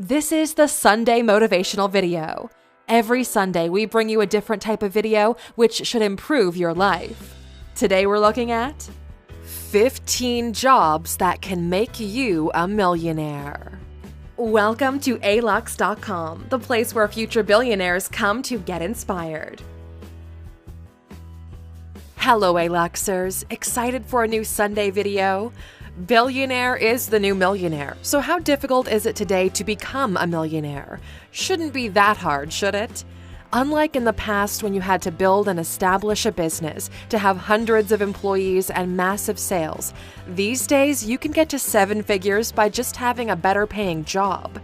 This is the Sunday motivational video. Every Sunday, we bring you a different type of video which should improve your life. Today, we're looking at 15 jobs that can make you a millionaire. Welcome to alux.com, the place where future billionaires come to get inspired. Hello, Aluxers. Excited for a new Sunday video? Billionaire is the new millionaire, so how difficult is it today to become a millionaire? Shouldn't be that hard, should it? Unlike in the past when you had to build and establish a business to have hundreds of employees and massive sales, these days you can get to 7 figures by just having a better paying job.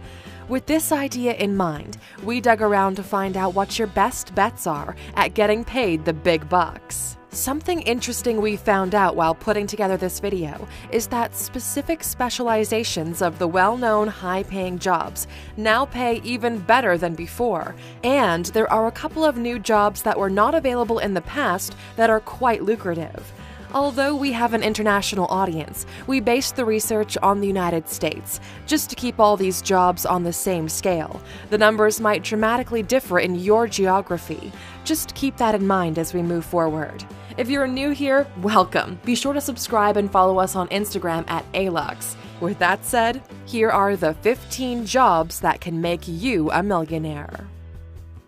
With this idea in mind, we dug around to find out what your best bets are at getting paid the big bucks. Something interesting we found out while putting together this video is that specific specializations of the well-known high-paying jobs now pay even better than before, and there are a couple of new jobs that were not available in the past that are quite lucrative. Although we have an international audience, we based the research on the United States, just to keep all these jobs on the same scale. The numbers might dramatically differ in your geography. Just keep that in mind as we move forward. If you're new here, welcome. Be sure to subscribe and follow us on Instagram at Alux. With that said, here are the 15 jobs that can make you a millionaire.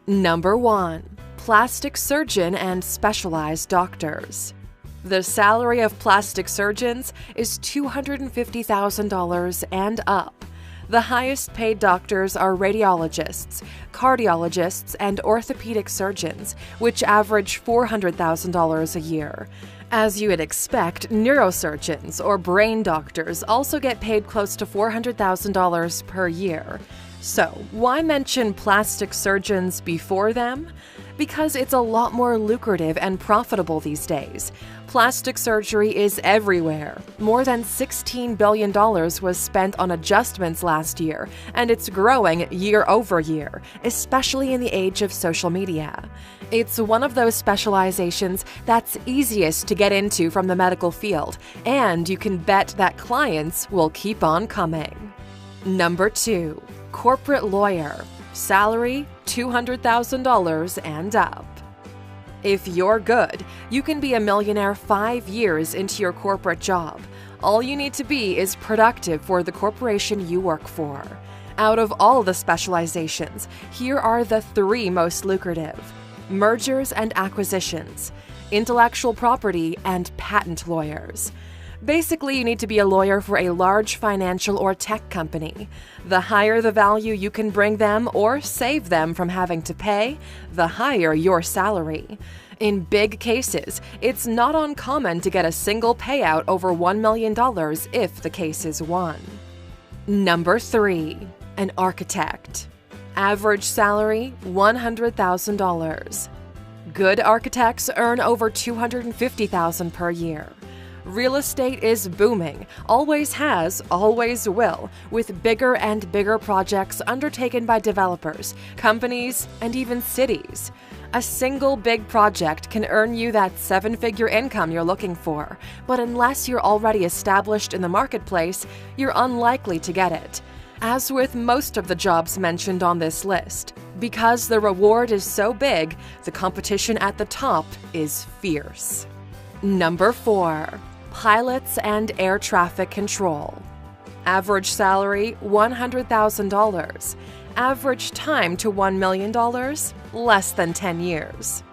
Number 1. Plastic surgeon and specialized doctors. The salary of plastic surgeons is $250,000 and up. The highest paid doctors are radiologists, cardiologists, and orthopedic surgeons, which average $400,000 a year. As you would expect, neurosurgeons or brain doctors also get paid close to $400,000 per year. So, why mention plastic surgeons before them? Because it's a lot more lucrative and profitable these days. Plastic surgery is everywhere. More than $16 billion was spent on adjustments last year, and it's growing year over year, especially in the age of social media. It's one of those specializations that's easiest to get into from the medical field, and you can bet that clients will keep on coming. Number 2. Corporate lawyer. Salary $200,000 and up. If you're good, you can be a millionaire 5 years into your corporate job. All you need to be is productive for the corporation you work for. Out of all the specializations, here are the 3 most lucrative: mergers and acquisitions, intellectual property, and patent lawyers. Basically, you need to be a lawyer for a large financial or tech company. The higher the value you can bring them or save them from having to pay, the higher your salary. In big cases, it's not uncommon to get a single payout over $1 million if the case is won. Number 3. An architect. Average salary $100,000. Good architects earn over $250,000 per year. Real estate is booming, always has, always will, with bigger and bigger projects undertaken by developers, companies, and even cities. A single big project can earn you that 7-figure income you're looking for, but unless you're already established in the marketplace, you're unlikely to get it. As with most of the jobs mentioned on this list, because the reward is so big, the competition at the top is fierce. Number 4. Pilots and air traffic control. Average salary $100,000. Average time to $1 million? Less than 10 years.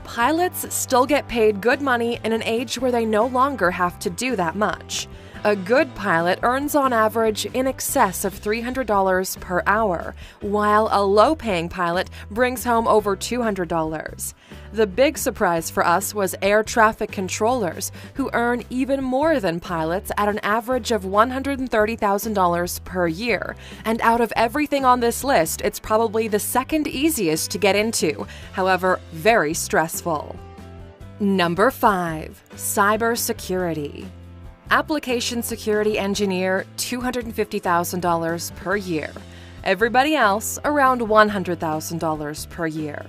Pilots still get paid good money in an age where they no longer have to do that much. A good pilot earns on average in excess of $300 per hour, while a low-paying pilot brings home over $200. The big surprise for us was air traffic controllers, who earn even more than pilots at an average of $130,000 per year. And out of everything on this list, it's probably the second easiest to get into, however, very stressful. Number 5. Cybersecurity. Application security engineer, $250,000 per year. Everybody else, around $100,000 per year.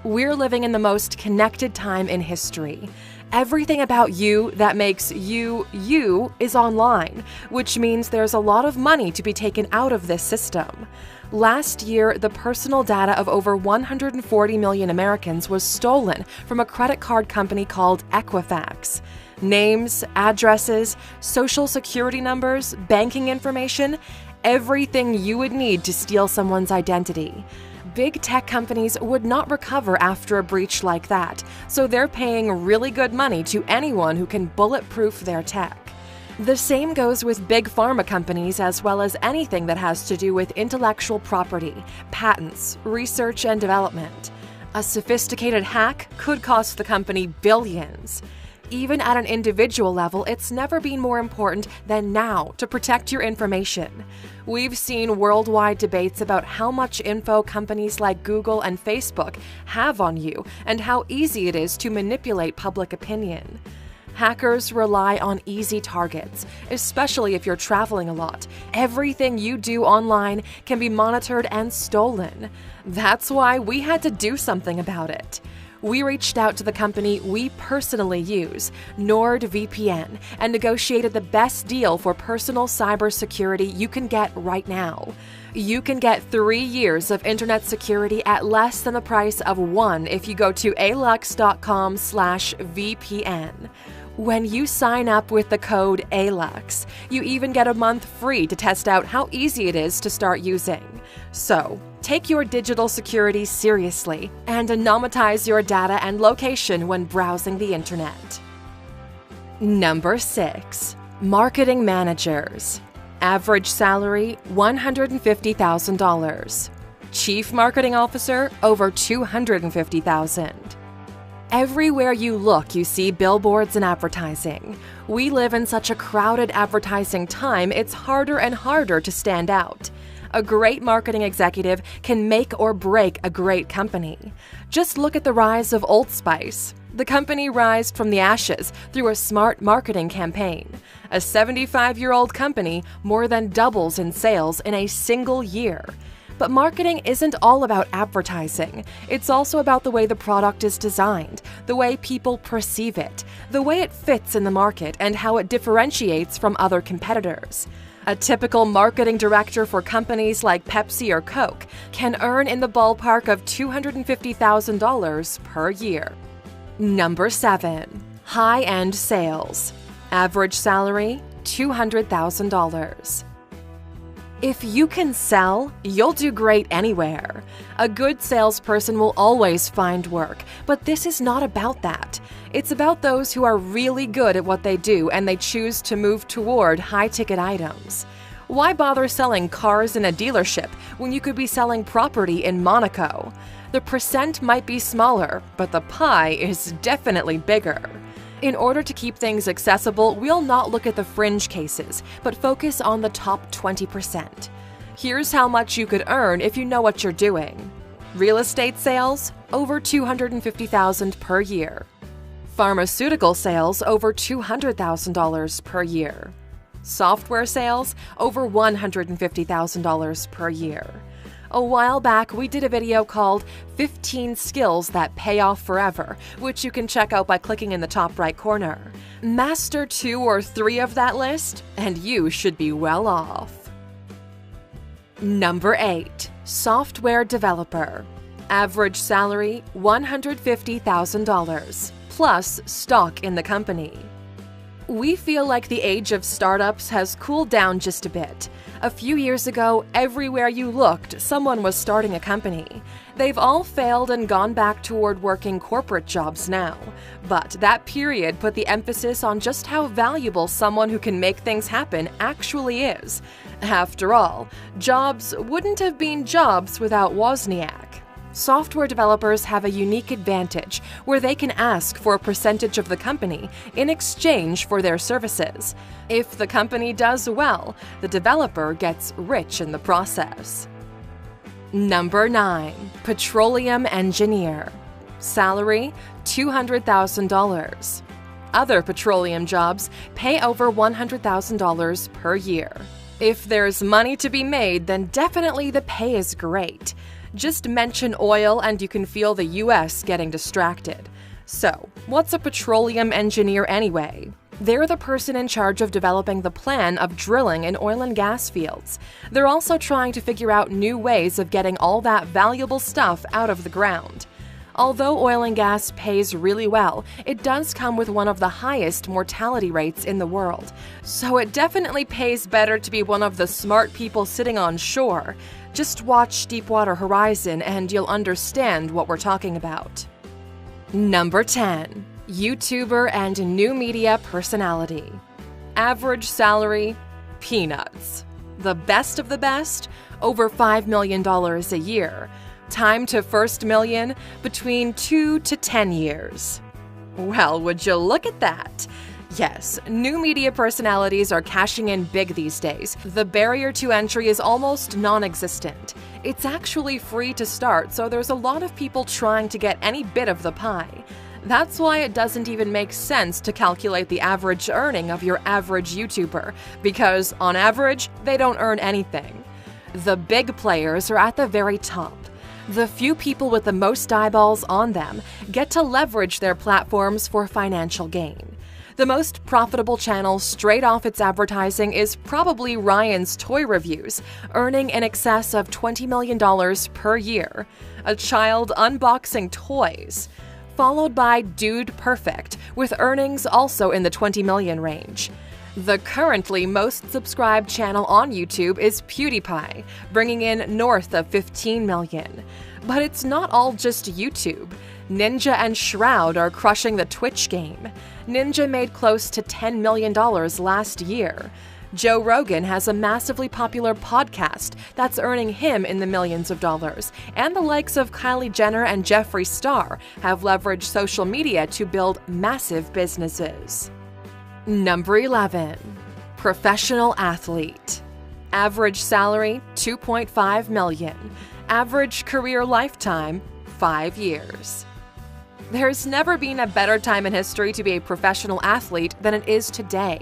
We're living in the most connected time in history. Everything about you that makes you, you is online, which means there's a lot of money to be taken out of this system. Last year, the personal data of over 140 million Americans was stolen from a credit card company called Equifax. Names, addresses, social security numbers, banking information, everything you would need to steal someone's identity. Big tech companies would not recover after a breach like that, so they're paying really good money to anyone who can bulletproof their tech. The same goes with big pharma companies as well as anything that has to do with intellectual property, patents, research and development. A sophisticated hack could cost the company billions. Even at an individual level, it's never been more important than now to protect your information. We've seen worldwide debates about how much info companies like Google and Facebook have on you and how easy it is to manipulate public opinion. Hackers rely on easy targets, especially if you're traveling a lot. Everything you do online can be monitored and stolen. That's why we had to do something about it. We reached out to the company we personally use, NordVPN, and negotiated the best deal for personal cybersecurity you can get right now. You can get 3 years of internet security at less than the price of one if you go to alux.com/VPN. When you sign up with the code ALUX, you even get a month free to test out how easy it is to start using. So, take your digital security seriously and anonymize your data and location when browsing the internet. Number 6. Marketing managers. Average salary, $150,000. Chief marketing officer, over $250,000. Everywhere you look, you see billboards and advertising. We live in such a crowded advertising time, it's harder and harder to stand out. A great marketing executive can make or break a great company. Just look at the rise of Old Spice. The company rised from the ashes through a smart marketing campaign. A 75-year-old company more than doubles in sales in a single year. But marketing isn't all about advertising. It's also about the way the product is designed, the way people perceive it, the way it fits in the market, and how it differentiates from other competitors. A typical marketing director for companies like Pepsi or Coke can earn in the ballpark of $250,000 per year. Number 7. High-end sales. Average salary, $200,000. If you can sell, you'll do great anywhere. A good salesperson will always find work, but this is not about that. It's about those who are really good at what they do and they choose to move toward high-ticket items. Why bother selling cars in a dealership when you could be selling property in Monaco? The percent might be smaller, but the pie is definitely bigger. In order to keep things accessible, we'll not look at the fringe cases, but focus on the top 20%. Here's how much you could earn if you know what you're doing. Real estate sales, over $250,000 per year. Pharmaceutical sales, over $200,000 per year. Software sales, over $150,000 per year. A while back, we did a video called 15 Skills That Pay Off Forever, which you can check out by clicking in the top right corner. Master 2 or 3 of that list, and you should be well off. Number 8. Software developer. Average salary, $150,000, plus stock in the company. We feel like the age of startups has cooled down just a bit. A few years ago, everywhere you looked, someone was starting a company. They've all failed and gone back toward working corporate jobs now. But that period put the emphasis on just how valuable someone who can make things happen actually is. After all, jobs wouldn't have been jobs without Wozniak. Software developers have a unique advantage where they can ask for a percentage of the company in exchange for their services. If the company does well, the developer gets rich in the process. Number 9. Petroleum engineer. Salary, $200,000. Other petroleum jobs pay over $100,000 per year. If there's money to be made, then definitely the pay is great. Just mention oil and you can feel the US getting distracted. So, what's a petroleum engineer anyway? They're the person in charge of developing the plan of drilling in oil and gas fields. They're also trying to figure out new ways of getting all that valuable stuff out of the ground. Although oil and gas pays really well, it does come with one of the highest mortality rates in the world. So it definitely pays better to be one of the smart people sitting on shore. Just watch Deepwater Horizon and you'll understand what we're talking about. Number 10. YouTuber and new media personality. Average salary, peanuts. The best of the best, over $5 million a year. Time to first million, between 2 to 10 years. Well, would you look at that? Yes, new media personalities are cashing in big these days. The barrier to entry is almost non-existent. It's actually free to start, so there's a lot of people trying to get any bit of the pie. That's why it doesn't even make sense to calculate the average earning of your average YouTuber, because on average, they don't earn anything. The big players are at the very top. The few people with the most eyeballs on them get to leverage their platforms for financial gain. The most profitable channel straight off its advertising is probably Ryan's Toy Reviews, earning in excess of $20 million per year. A child unboxing toys. Followed by Dude Perfect, with earnings also in the 20 million range. The currently most subscribed channel on YouTube is PewDiePie, bringing in north of 15 million. But it's not all just YouTube. Ninja and Shroud are crushing the Twitch game. Ninja made close to $10 million last year. Joe Rogan has a massively popular podcast that's earning him in the millions of dollars, and the likes of Kylie Jenner and Jeffree Star have leveraged social media to build massive businesses. Number 11. Professional athlete. Average salary, $2.5 million. Average career lifetime, 5 years. There's never been a better time in history to be a professional athlete than it is today.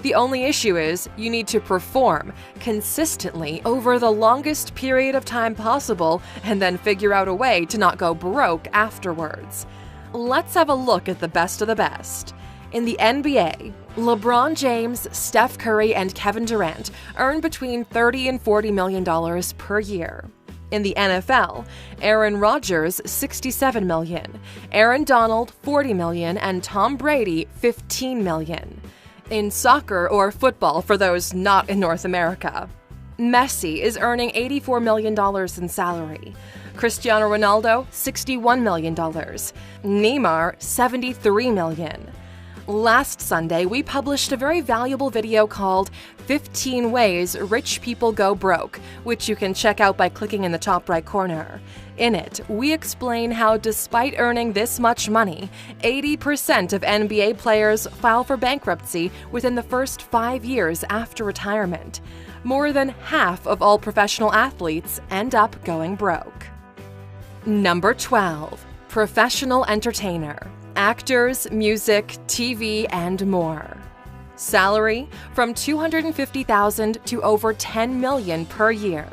The only issue is you need to perform consistently over the longest period of time possible and then figure out a way to not go broke afterwards. Let's have a look at the best of the best. In the NBA, LeBron James, Steph Curry, and Kevin Durant earn between $30 and $40 million per year. In the NFL, Aaron Rodgers, $67 million, Aaron Donald, $40 million, and Tom Brady, $15 million. In soccer or football for those not in North America, Messi is earning $84 million in salary. Cristiano Ronaldo, $61 million. Neymar, $73 million. Last Sunday, we published a very valuable video called 15 Ways Rich People Go Broke, which you can check out by clicking in the top right corner. In it, we explain how despite earning this much money, 80% of NBA players file for bankruptcy within the first 5 years after retirement. More than half of all professional athletes end up going broke. Number 12. Professional entertainer. Actors, music, TV, and more. Salary from $250,000 to over $10 million per year.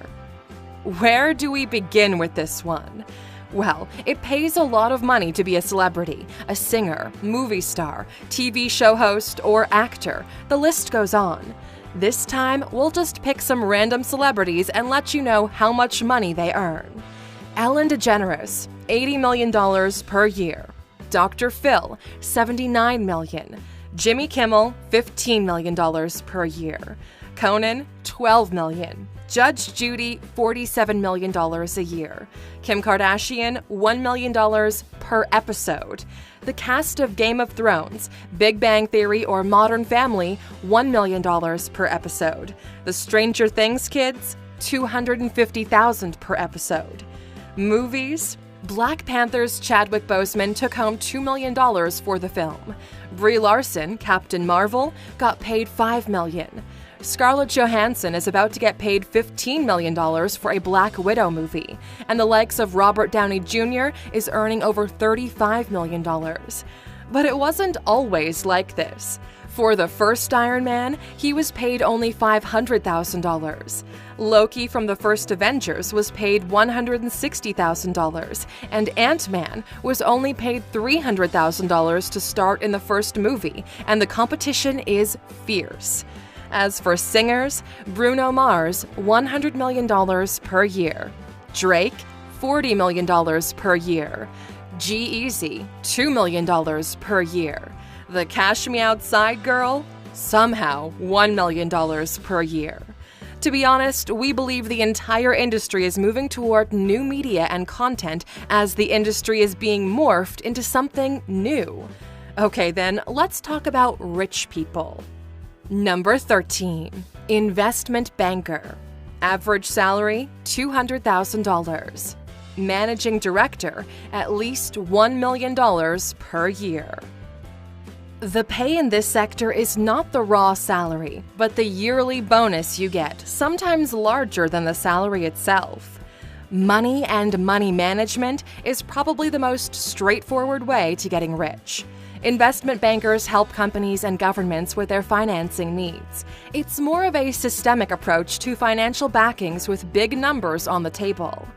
Where do we begin with this one? Well, it pays a lot of money to be a celebrity, a singer, movie star, TV show host, or actor. The list goes on. This time, we'll just pick some random celebrities and let you know how much money they earn. Ellen DeGeneres, $80 million per year. Dr. Phil, $79 million. Jimmy Kimmel, $15 million per year. Conan, $12 million. Judge Judy, $47 million a year. Kim Kardashian, $1 million per episode. The cast of Game of Thrones, Big Bang Theory, or Modern Family, $1 million per episode. The Stranger Things kids, $250,000 per episode. Movies, Black Panther's Chadwick Boseman took home $2 million for the film. Brie Larson, Captain Marvel, got paid $5 million. Scarlett Johansson is about to get paid $15 million for a Black Widow movie, and the likes of Robert Downey Jr. is earning over $35 million. But it wasn't always like this. For the first Iron Man, he was paid only $500,000. Loki from the first Avengers was paid $160,000, and Ant-Man was only paid $300,000 to start in the first movie, and the competition is fierce. As for singers, Bruno Mars, $100 million per year. Drake, $40 million per year. G-Eazy, $2 million per year. The Cash Me Outside girl, somehow $1 million per year. To be honest, we believe the entire industry is moving toward new media and content as the industry is being morphed into something new. Okay then, let's talk about rich people. Number 13. Investment banker. Average salary, $200,000. Managing director, at least $1 million per year. The pay in this sector is not the raw salary, but the yearly bonus you get, sometimes larger than the salary itself. Money and money management is probably the most straightforward way to getting rich. Investment bankers help companies and governments with their financing needs. It's more of a systemic approach to financial backings with big numbers on the table.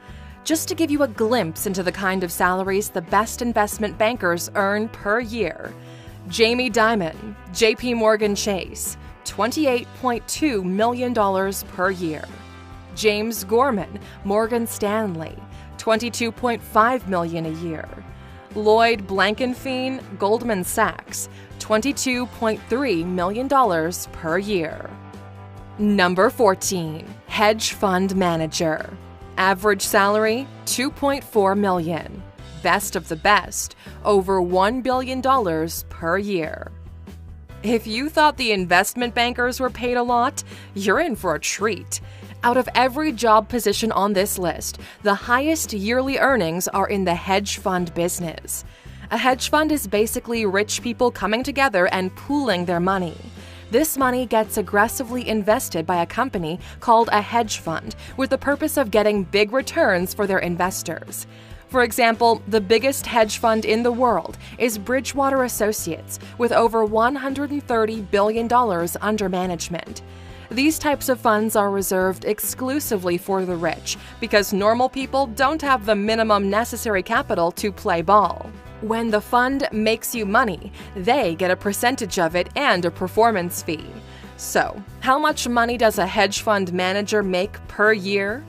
Just to give you a glimpse into the kind of salaries the best investment bankers earn per year. Jamie Dimon, JP Morgan Chase, $28.2 million per year. James Gorman, Morgan Stanley, $22.5 million a year. Lloyd Blankenfein, Goldman Sachs, $22.3 million per year. Number 14. Hedge fund manager. Average salary, $2.4 million. Best of the best, over $1 billion per year. If you thought the investment bankers were paid a lot, you're in for a treat. Out of every job position on this list, the highest yearly earnings are in the hedge fund business. A hedge fund is basically rich people coming together and pooling their money. This money gets aggressively invested by a company called a hedge fund with the purpose of getting big returns for their investors. For example, the biggest hedge fund in the world is Bridgewater Associates, with over $130 billion under management. These types of funds are reserved exclusively for the rich because normal people don't have the minimum necessary capital to play ball. When the fund makes you money, they get a percentage of it and a performance fee. So, how much money does a hedge fund manager make per year?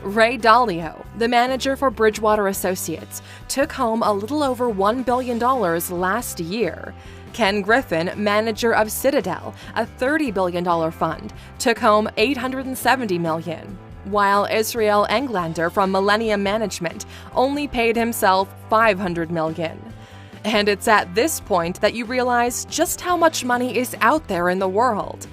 Ray Dalio, the manager for Bridgewater Associates, took home a little over $1 billion last year. Ken Griffin, manager of Citadel, a $30 billion fund, took home $870 million, while Israel Englander from Millennium Management only paid himself $500 million. And it's at this point that you realize just how much money is out there in the world.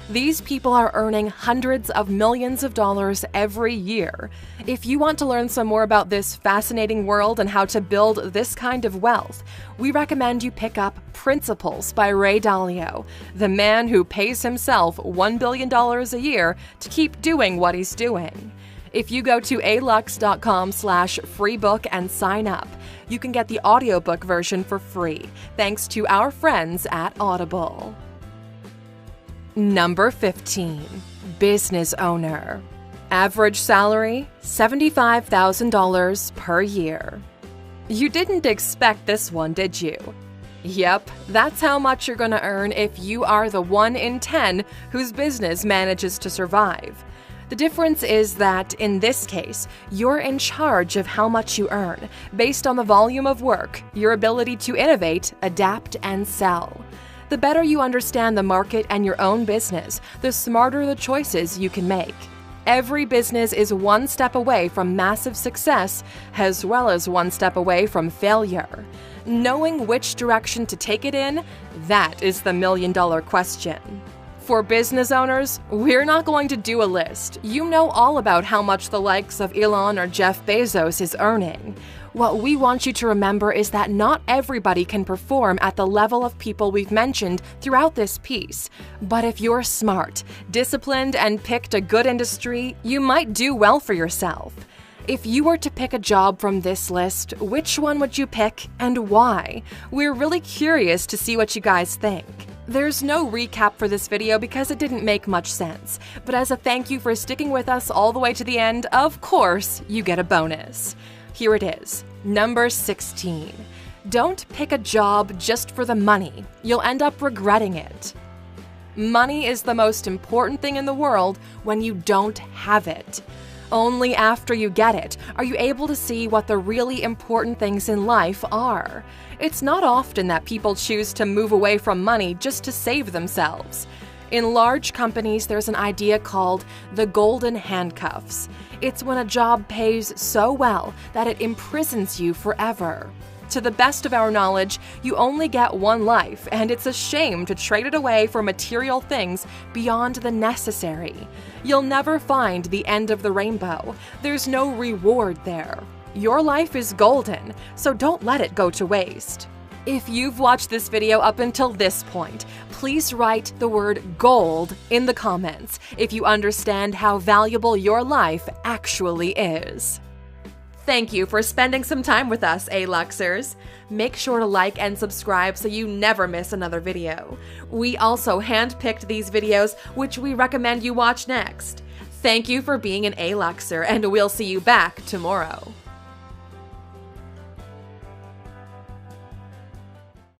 These people are earning hundreds of millions of dollars every year. If you want to learn some more about this fascinating world and how to build this kind of wealth, we recommend you pick up Principles by Ray Dalio, the man who pays himself $1 billion a year to keep doing what he's doing. If you go to alux.com/freebook and sign up, you can get the audiobook version for free, thanks to our friends at Audible. Number 15. Business owner. Average salary, $75,000 per year. You didn't expect this one, did you? Yep, that's how much you're gonna earn if you are the 1 in 10 whose business manages to survive. The difference is that, in this case, you're in charge of how much you earn, based on the volume of work, your ability to innovate, adapt, and sell. The better you understand the market and your own business, the smarter the choices you can make. Every business is one step away from massive success, as well as one step away from failure. Knowing which direction to take it in, that is the million-dollar question. For business owners, we're not going to do a list. You know all about how much the likes of Elon or Jeff Bezos is earning. What we want you to remember is that not everybody can perform at the level of people we've mentioned throughout this piece. But if you're smart, disciplined, and picked a good industry, you might do well for yourself. If you were to pick a job from this list, which one would you pick and why? We're really curious to see what you guys think. There's no recap for this video because it didn't make much sense, but as a thank you for sticking with us all the way to the end, of course, you get a bonus. Here it is, number 16. Don't pick a job just for the money. You'll end up regretting it. Money is the most important thing in the world when you don't have it. Only after you get it are you able to see what the really important things in life are. It's not often that people choose to move away from money just to save themselves. In large companies, there's an idea called the golden handcuffs. It's when a job pays so well that it imprisons you forever. To the best of our knowledge, you only get one life, and it's a shame to trade it away for material things beyond the necessary. You'll never find the end of the rainbow. There's no reward there. Your life is golden, so don't let it go to waste. If you've watched this video up until this point, please write the word gold in the comments if you understand how valuable your life actually is. Thank you for spending some time with us, A-Luxers. Make sure to like and subscribe so you never miss another video. We also handpicked these videos, which we recommend you watch next. Thank you for being an A-Luxer, and we'll see you back tomorrow.